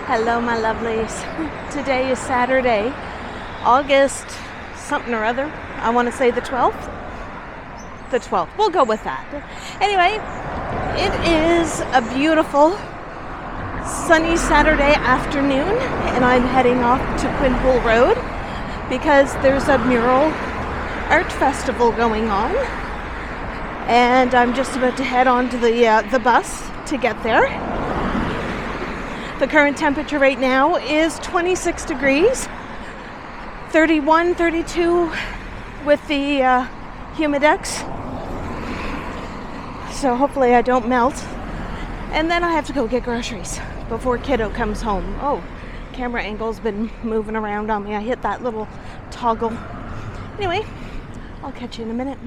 Hello, my lovelies. Today is Saturday, August something or other. I want to say the 12th. The 12th. We'll go with that. Anyway, it is a beautiful sunny Saturday afternoon, and I'm heading off to Quinpool Road because there's a mural art festival going on, and I'm just about to head on to the bus to get there. The current temperature right now is 26 degrees, 31, 32 with the humidex. So hopefully I don't melt. And then I have to go get groceries before kiddo comes home. Oh, camera angle's been moving around on me. I hit that little toggle. Anyway, I'll catch you in a minute.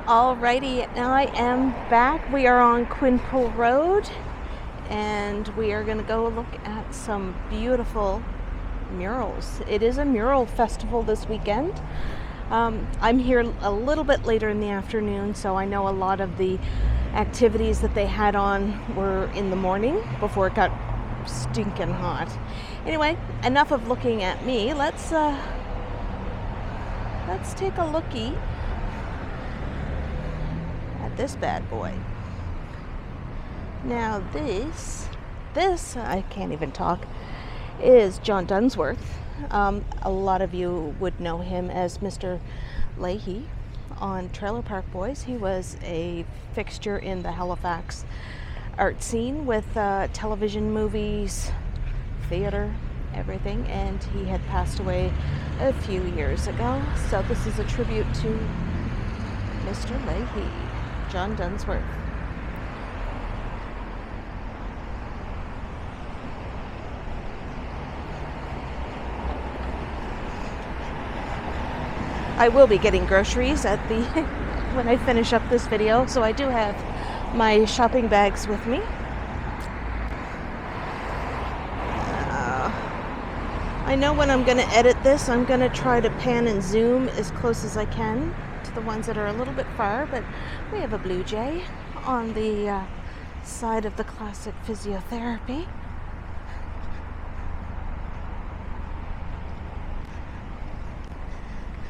Alrighty, I am back. We are on Quinpool Road, and we are going to go look at some beautiful murals. It is a mural festival this weekend. I'm here a little bit later in the afternoon, so I know a lot of the activities that they had on were in the morning before it got stinking hot. Anyway, enough of looking at me. Let's take a lookie at this bad boy. Now this I can't even talk, is John Dunsworth. A lot of you would know him as Mr. Leahy on Trailer Park Boys. He was a fixture in the Halifax art scene with television, movies, theater, everything, and he had passed away a few years ago. So this is a tribute to Mr. Leahy, John Dunsworth. I will be getting groceries at the when I finish up this video, so I do have my shopping bags with me. I know when I'm going to edit this, I'm going to try to pan and zoom as close as I can to the ones that are a little bit far, but we have a blue jay on the side of the classic physiotherapy.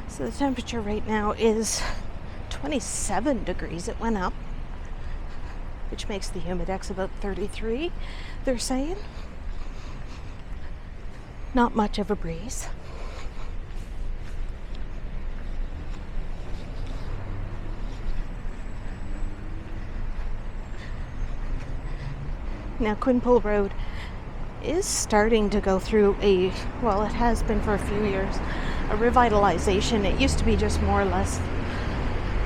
So the temperature right now is 27 degrees. It went up, which makes the humidex about 33, they're saying. Not much of a breeze. Now Quinpool Road is starting to go through it has been for a few years, a revitalization. It used to be just more or less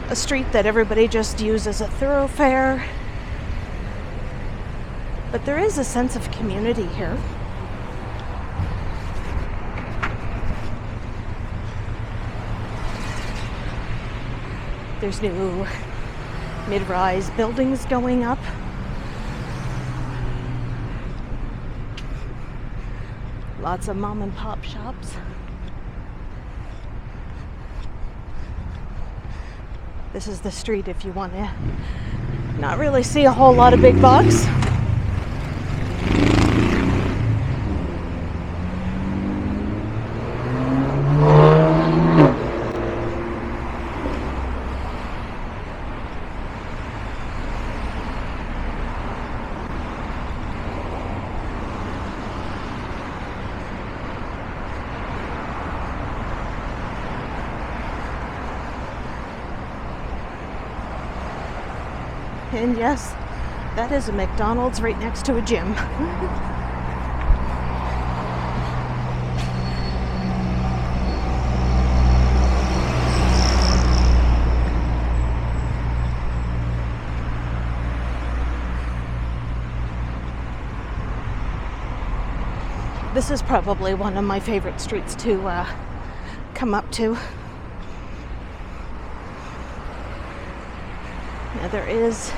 a street that everybody just used as a thoroughfare. But there is a sense of community here. There's new mid-rise buildings going up. Lots of mom and pop shops. This is the street if you want to not really see a whole lot of big bucks. And yes, that is a McDonald's right next to a gym. This is probably one of my favorite streets to come up to. Now there is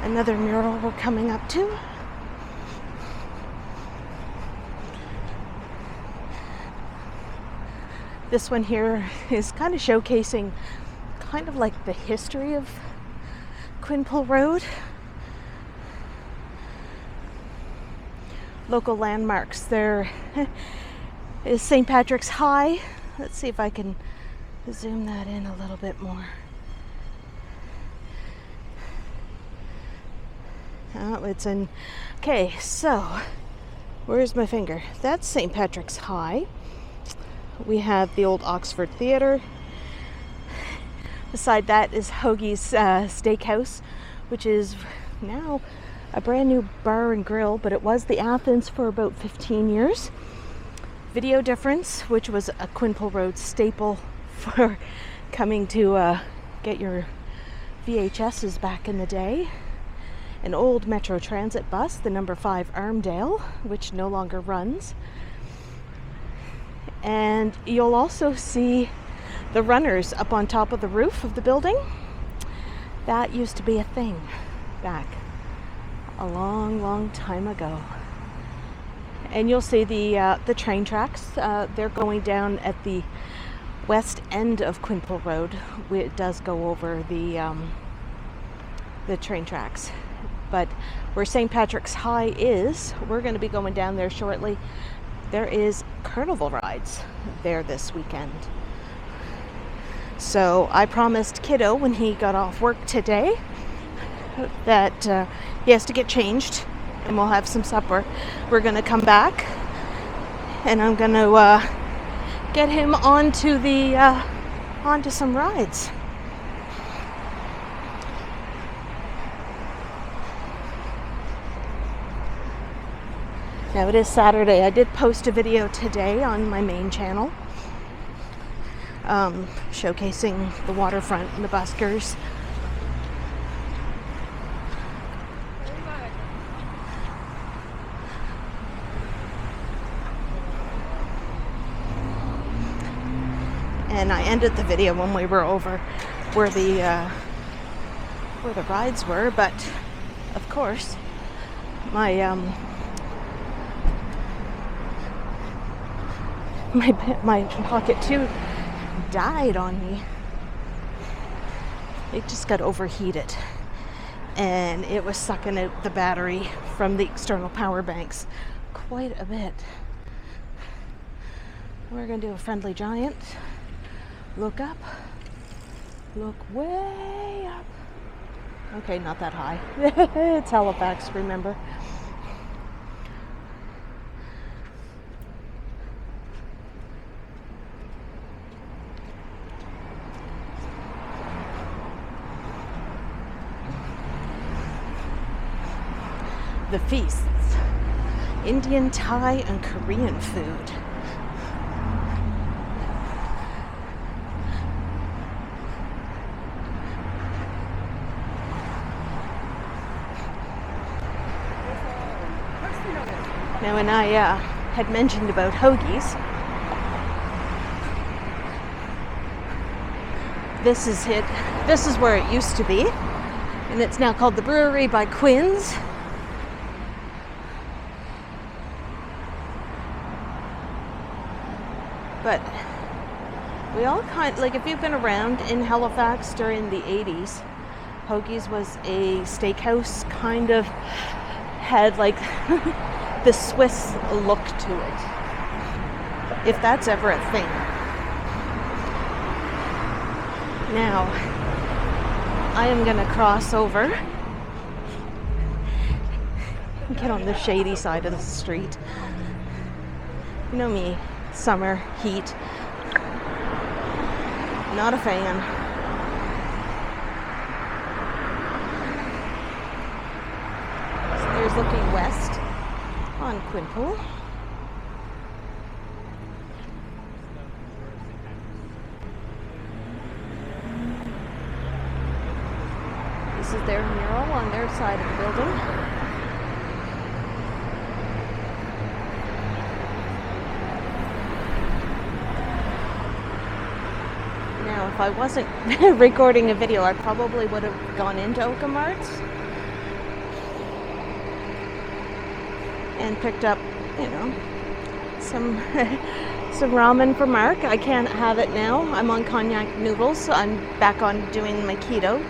another mural we're coming up to. This one here is kind of showcasing kind of like the history of Quinpool Road. local landmarks. There is St. Patrick's High. Let's see if I can zoom that in a little bit more. Oh, it's in. Okay, so where's my finger? That's St. Patrick's High. We have the old Oxford Theatre. Beside that is Hoogies Steakhouse, which is now a brand new bar and grill, but it was the Athens for about 15 years. Video Difference, which was a Quinpool Road staple for coming to get your VHSs back in the day. An old Metro Transit bus, the number 5 Armdale, which no longer runs. And you'll also see the runners up on top of the roof of the building. That used to be a thing back a long, long time ago. And you'll see the train tracks. They're going down at the west end of Quinpool Road. It does go over the train tracks. But where St. Patrick's High is, we're going to be going down there shortly. There is carnival rides there this weekend. So I promised Kiddo when he got off work today that he has to get changed and we'll have some supper. We're going to come back and I'm going to get him onto some rides. Now it is Saturday. I did post a video today on my main channel showcasing the waterfront and the buskers. And I ended the video when we were over where the rides were, but of course my Pocket 2 died on me. It just got overheated and it was sucking out the battery from the external power banks quite a bit. We're going to do a friendly giant. Look up. Look way up. Okay, not that high. It's Halifax, remember? The feasts. Indian, Thai, and Korean food. Now, when I had mentioned about Hoogies, this is it. This is where it used to be, and it's now called the Brewery by Quinn's. But we all like, if you've been around in Halifax during the 80s, Hoogies was a steakhouse, kind of had like the Swiss look to it, if that's ever a thing. Now, I am gonna cross over and get on the shady side of the street. You know me. Summer heat. Not a fan. So there's looking west on Quinpool. This is their mural on their side of the building. If I wasn't recording a video, I probably would have gone into Oakamart and picked up, you know, some ramen for Mark. I can't have it now. I'm on cognac noodles, so I'm back on doing my keto.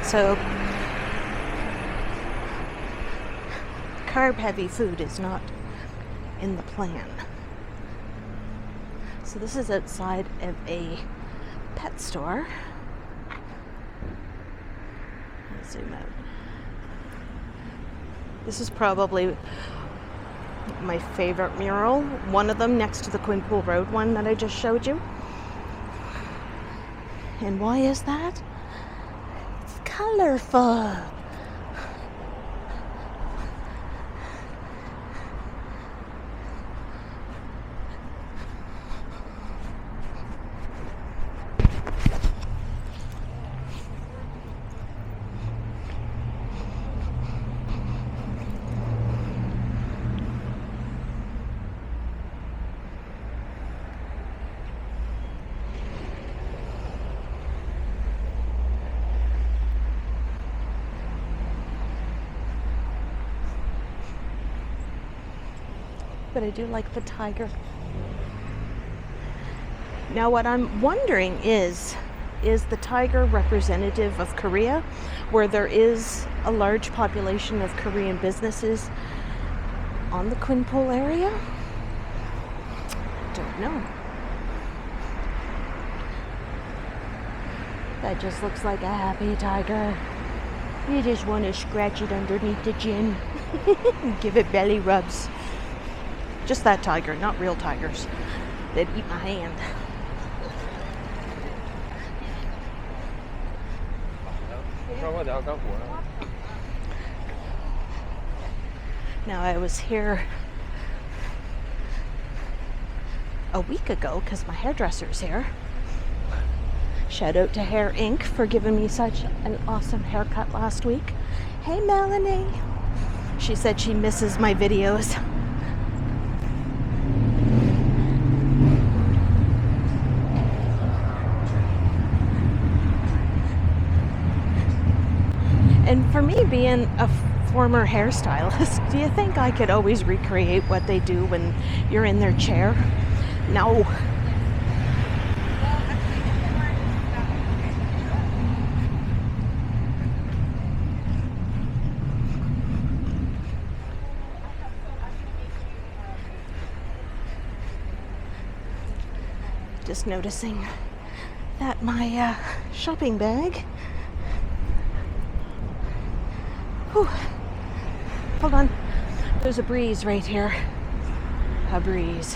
So carb-heavy food is not in the plan. So this is outside of a pet store. Let's zoom out. This is probably my favorite mural. One of them next to the Quinpool Road one that I just showed you. And why is that? It's colorful. But I do like the tiger. Now what I'm wondering is the tiger representative of Korea, where there is a large population of Korean businesses on the Quinpool area? Don't know. That just looks like a happy tiger. You just want to scratch it underneath the chin and give it belly rubs. Just that tiger, not real tigers. They'd eat my hand. Now I was here a week ago because my hairdresser's here. Shout out to Hair Inc. for giving me such an awesome haircut last week. Hey Melanie. She said she misses my videos. And for me, being a former hairstylist, do you think I could always recreate what they do when you're in their chair? No. Just noticing that my shopping bag. Whew. Hold on. There's a breeze right here. A breeze.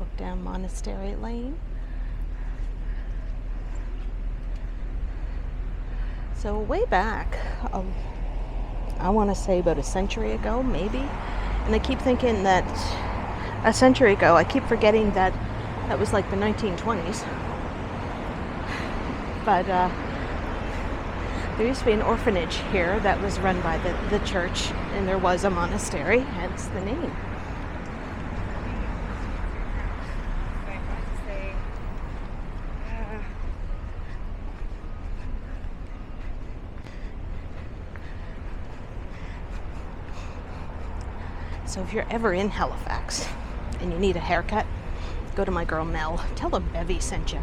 Look down Monastery Lane. So way back, I want to say about a century ago, maybe. And I keep thinking that a century ago, I keep forgetting that that was like the 1920s. But there used to be an orphanage here that was run by the church, and there was a monastery, hence the name. So if you're ever in Halifax and you need a haircut, go to my girl Mel. Tell her Bevy sent you.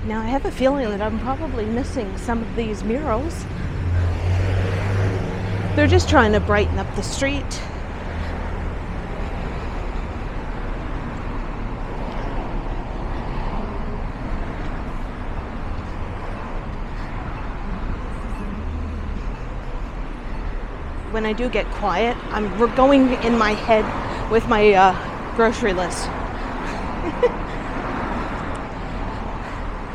Now I have a feeling that I'm probably missing some of these murals. They're just trying to brighten up the street. When I do get quiet, we're going in my head with my grocery list.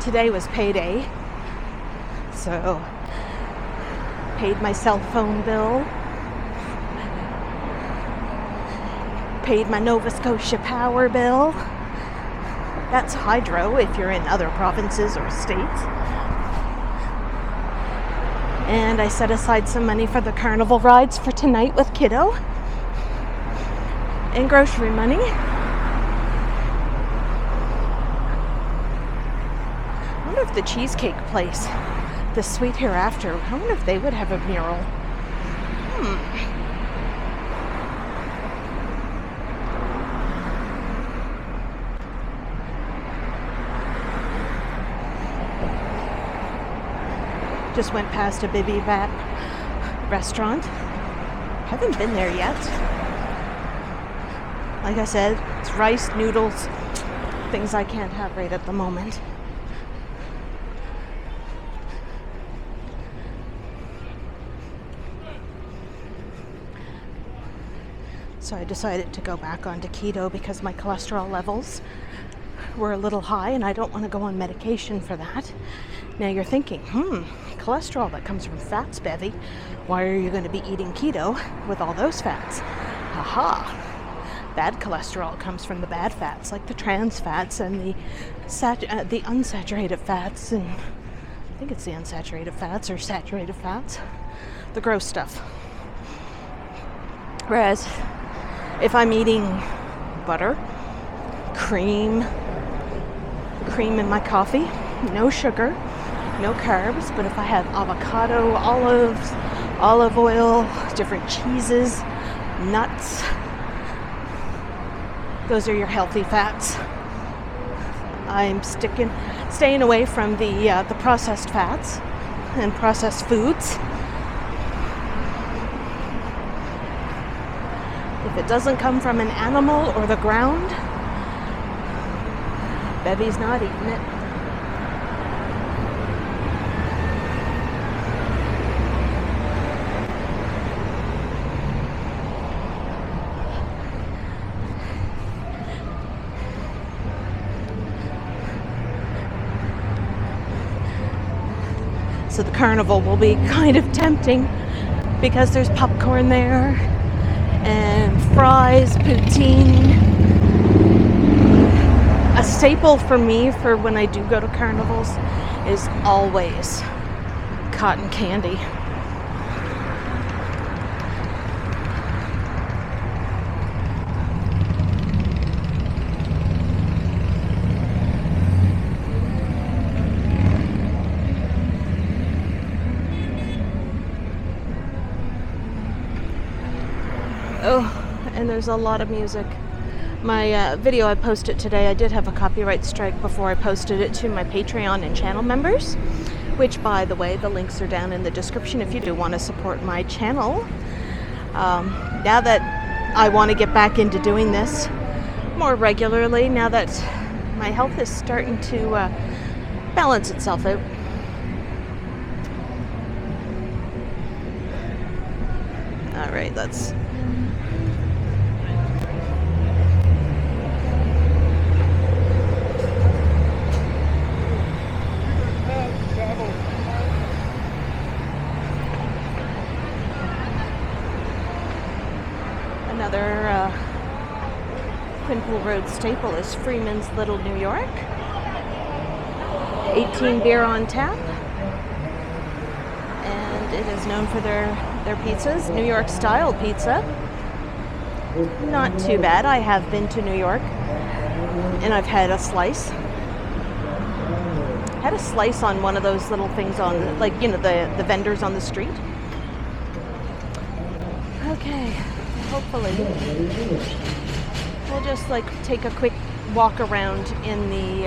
Today was payday, so paid my cell phone bill, paid my Nova Scotia power bill. That's hydro if you're in other provinces or states. And I set aside some money for the carnival rides for tonight with kiddo. And grocery money. I wonder if the cheesecake place, the Sweet Hereafter. I wonder if they would have a mural. Just went past a bibimbap restaurant. Haven't been there yet. Like I said, it's rice, noodles, things I can't have right at the moment. So I decided to go back onto keto because my cholesterol levels were a little high and I don't want to go on medication for that. Now you're thinking, cholesterol that comes from fats, Bevy. Why are you going to be eating keto with all those fats? Aha! Bad cholesterol comes from the bad fats, like the trans fats and the unsaturated fats, and I think it's the unsaturated fats or saturated fats, the gross stuff. Whereas if I'm eating butter, cream in my coffee, no sugar, no carbs, but if I have avocado, olives, olive oil, different cheeses, nuts, those are your healthy fats. I'm staying away from the processed fats and processed foods. If it doesn't come from an animal or the ground, Bevy's not eating it. So the carnival will be kind of tempting because there's popcorn there and fries, poutine. A staple for me for when I do go to carnivals is always cotton candy. Oh, and there's a lot of music. My video I posted today, I did have a copyright strike before I posted it to my Patreon and channel members, which, by the way, the links are down in the description if you do want to support my channel. Now that I want to get back into doing this more regularly, now that my health is starting to balance itself out. All right, let's... Another Quinpool Road staple is Freeman's Little New York. 18 beer on tap. And it is known for their pizzas, New York style pizza. Not too bad. I have been to New York and I've had a slice. Had a slice on one of those little things on, like, you know, the vendors on the street. Okay. Hopefully we'll just like take a quick walk around in the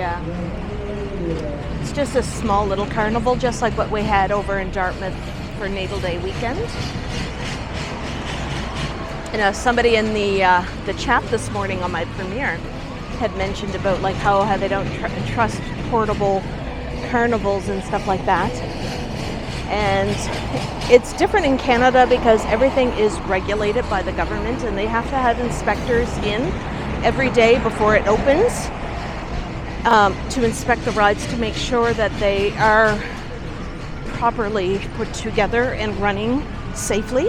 it's just a small little carnival, just like what we had over in Dartmouth for Natal Day weekend. And somebody in the chat this morning on my premiere had mentioned about like how they don't trust portable carnivals and stuff like that. And it's different in Canada because everything is regulated by the government and they have to have inspectors in every day before it opens to inspect the rides to make sure that they are properly put together and running safely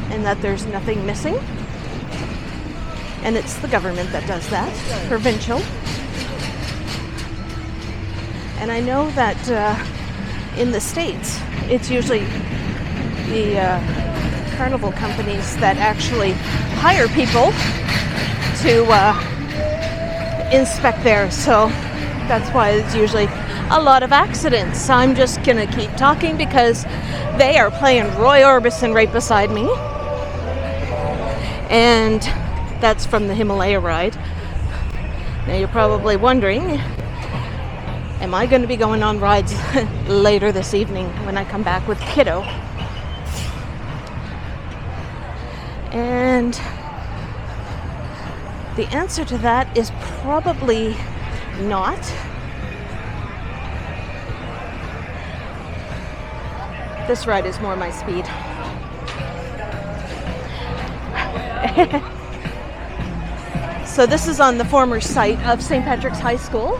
and that there's nothing missing. And it's the government that does that, provincial. And I know that in the States, it's usually the carnival companies that actually hire people to inspect there. So that's why it's usually a lot of accidents. I'm just gonna keep talking because they are playing Roy Orbison right beside me. And that's from the Himalaya ride. Now you're probably wondering, am I going to be going on rides later this evening when I come back with kiddo? And the answer to that is probably not. This ride is more my speed. So this is on the former site of St. Patrick's High School.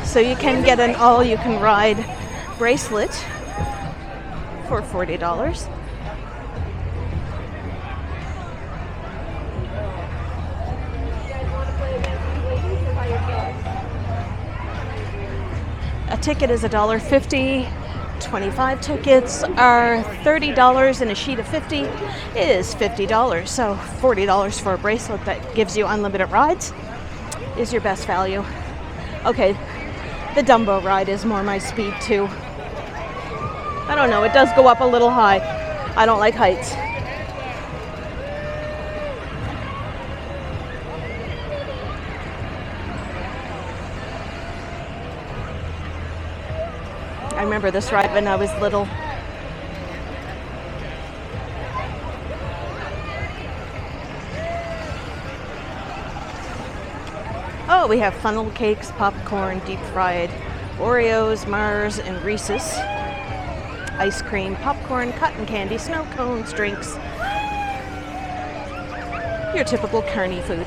So you can get an all-you-can-ride bracelet for $40. A ticket is $1.50. 25 tickets are $30, and a sheet of 50 is $50. So $40 for a bracelet that gives you unlimited rides is your best value. Okay, the Dumbo ride is more my speed too. I don't know, it does go up a little high. I don't like heights. I remember this ride when I was little. Oh, we have funnel cakes, popcorn, deep fried Oreos, Mars, and Reese's. Ice cream, popcorn, cotton candy, snow cones, drinks. Your typical carny food.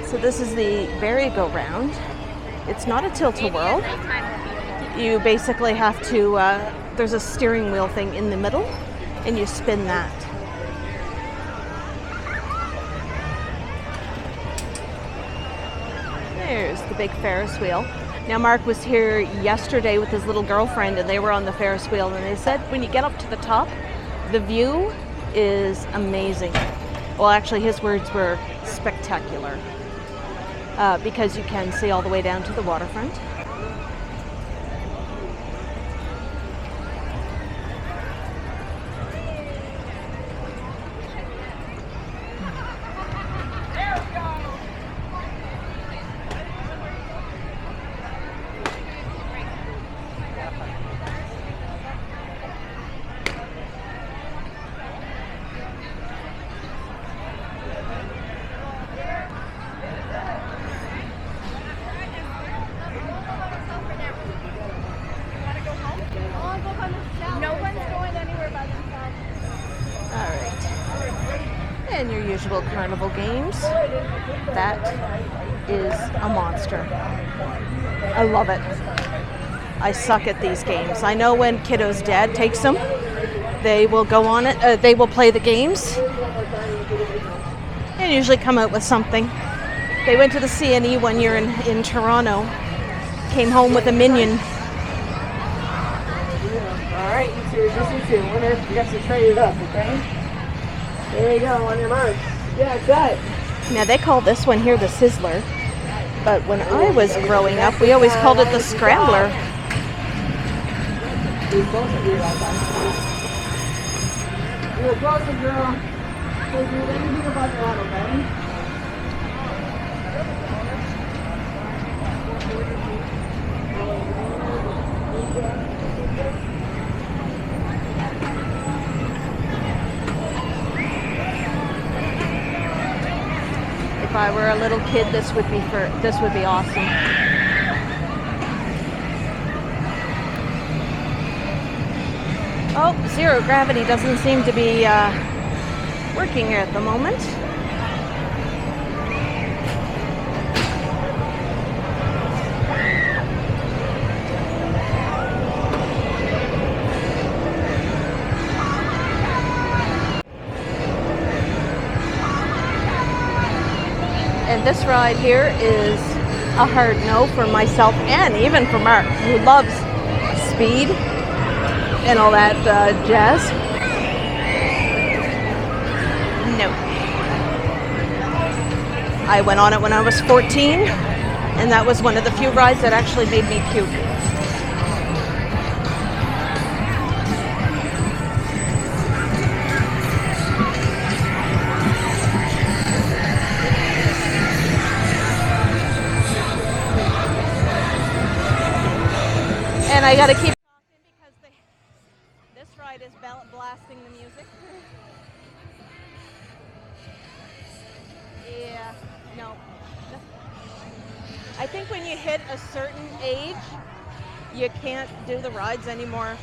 So this is the merry-go-round. It's not a tilt-a-whirl. You basically have to, there's a steering wheel thing in the middle, and you spin that. There's the big Ferris wheel. Now Mark was here yesterday with his little girlfriend, and they were on the Ferris wheel, and they said when you get up to the top, the view is amazing. Well, actually his words were spectacular. Because you can see all the way down to the waterfront. And your usual carnival games. That is a monster. I love it. I suck at these games. I know when kiddo's dad takes them, they will go on it. They will play the games and usually come out with something. They went to the CNE one year in Toronto. Came home with a minion. All right, you two, just you two. Winner, you got to trade it up, okay? There you go, on your mark. Yeah, it's that. Now they call this one here the Sizzler, but when I was growing up, we always called it the Scrambler. You're closer, girl. Don't do anything about that, okay? If I were a little kid, this would be awesome. Oh, zero gravity doesn't seem to be working here at the moment. And this ride here is a hard no for myself and even for Mark, who loves speed and all that jazz. No. I went on it when I was 14, and that was one of the few rides that actually made me puke. And I gotta keep talking because this ride is blasting the music. Yeah, no. I think when you hit a certain age, you can't do the rides anymore.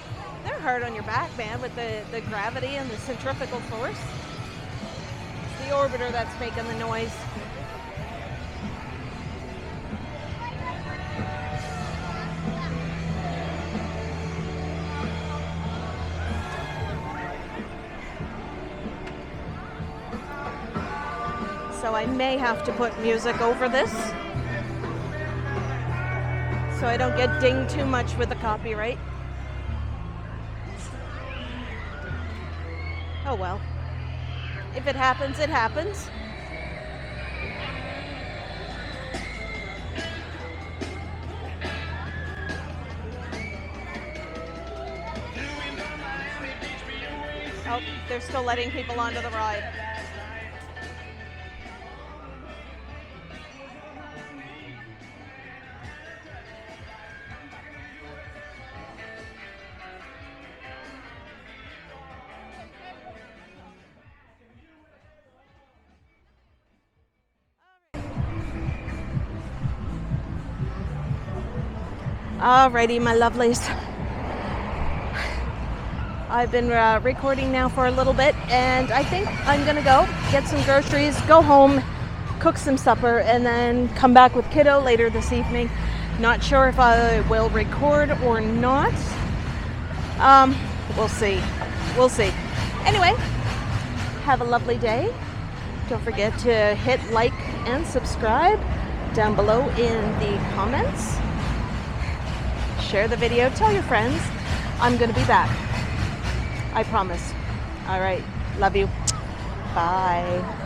They're hard on your back, man, with the gravity and the centrifugal force. It's the orbiter that's making the noise. So I may have to put music over this so I don't get dinged too much with the copyright. Oh well. If it happens, it happens. Oh, they're still letting people onto the ride. Alrighty, my lovelies. I've been recording now for a little bit, and I think I'm gonna go get some groceries, go home, cook some supper, and then come back with kiddo later this evening. Not sure if I will record or not. We'll see. We'll see. Anyway, have a lovely day. Don't forget to hit like and subscribe down below in the comments. Share the video, tell your friends. I'm going to be back. I promise. All right. Love you. Bye.